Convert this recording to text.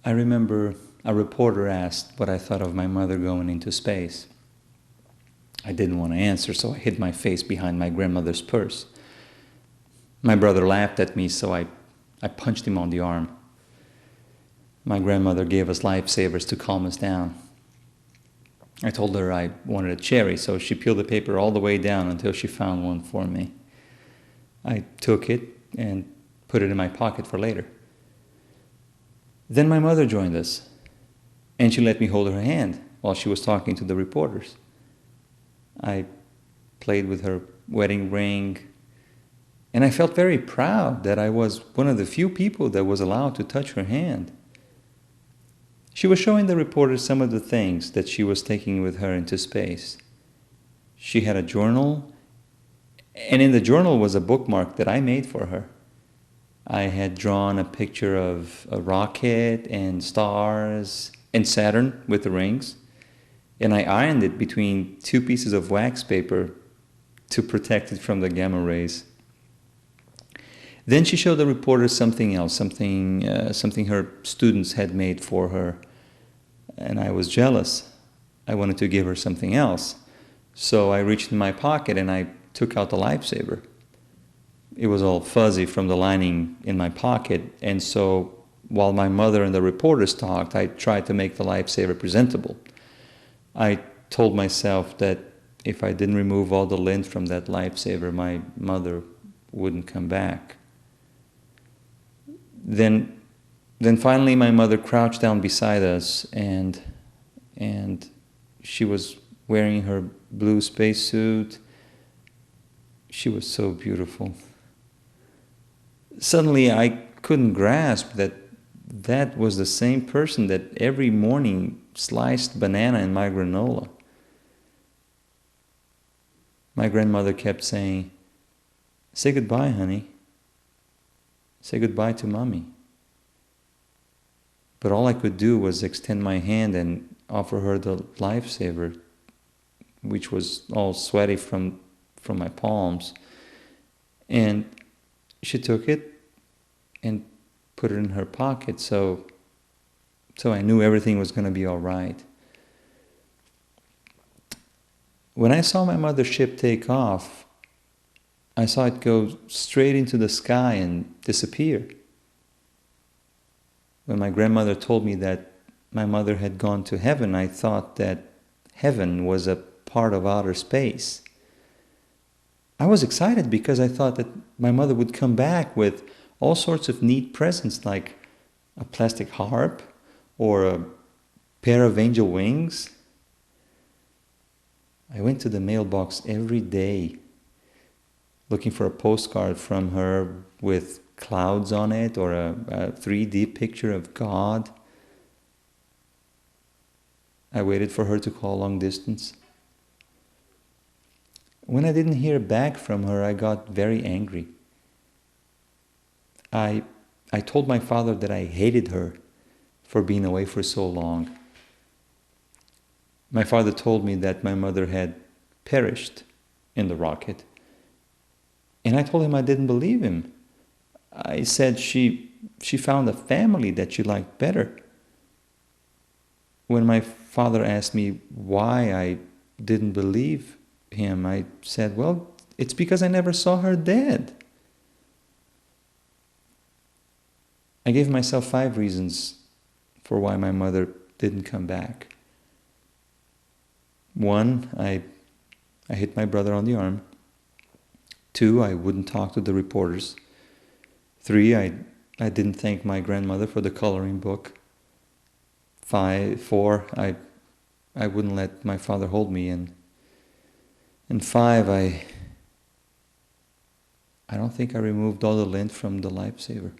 I remember a reporter asked what I thought of my mother going into space. I didn't want to answer, so I hid my face behind my grandmother's purse. My brother laughed at me, so I punched him on the arm. My grandmother gave us lifesavers to calm us down. I told her I wanted a cherry, so she peeled the paper all the way down until she found one for me. I took it and put it in my pocket for later. Then my mother joined us, and she let me hold her hand while she was talking to the reporters. I played with her wedding ring, and I felt very proud that I was one of the few people that was allowed to touch her hand. She was showing the reporters some of the things that she was taking with her into space. She had a journal, and in the journal was a bookmark that I made for her. I had drawn a picture of a rocket and stars and Saturn with the rings, and I ironed it between two pieces of wax paper to protect it from the gamma rays. Then she showed the reporters something else, something her students had made for her. And I was jealous. I wanted to give her something else. So I reached in my pocket and I took out the lifesaver. It was all fuzzy from the lining in my pocket. And so while my mother and the reporters talked, I tried to make the lifesaver presentable. I told myself that if I didn't remove all the lint from that lifesaver, my mother wouldn't come back. Then finally my mother crouched down beside us and she was wearing her blue spacesuit. She was so beautiful. Suddenly I couldn't grasp that was the same person that every morning sliced banana in my granola. My grandmother kept saying, "Say goodbye, honey. Say goodbye to Mommy." But all I could do was extend my hand and offer her the lifesaver, which was all sweaty from my palms. And she took it and put it in her pocket, so I knew everything was going to be all right. When I saw my mother's ship take off, I saw it go straight into the sky and disappear. When my grandmother told me that my mother had gone to heaven, I thought that heaven was a part of outer space. I was excited because I thought that my mother would come back with all sorts of neat presents like a plastic harp or a pair of angel wings. I went to the mailbox every day looking for a postcard from her with clouds on it or a 3D picture of God. I waited for her to call long distance. When I didn't hear back from her, I got very angry. I told my father that I hated her for being away for so long. My father told me that my mother had perished in the rocket. And I told him I didn't believe him. I said she found a family that she liked better. When my father asked me why I didn't believe him, I said, well, it's because I never saw her dead. I gave myself 5 reasons for why my mother didn't come back. 1, I hit my brother on the arm. 2, I wouldn't talk to the reporters. 3, I didn't thank my grandmother for the coloring book. 4, I wouldn't let my father hold me. And 5, I don't think I removed all the lint from the lifesaver.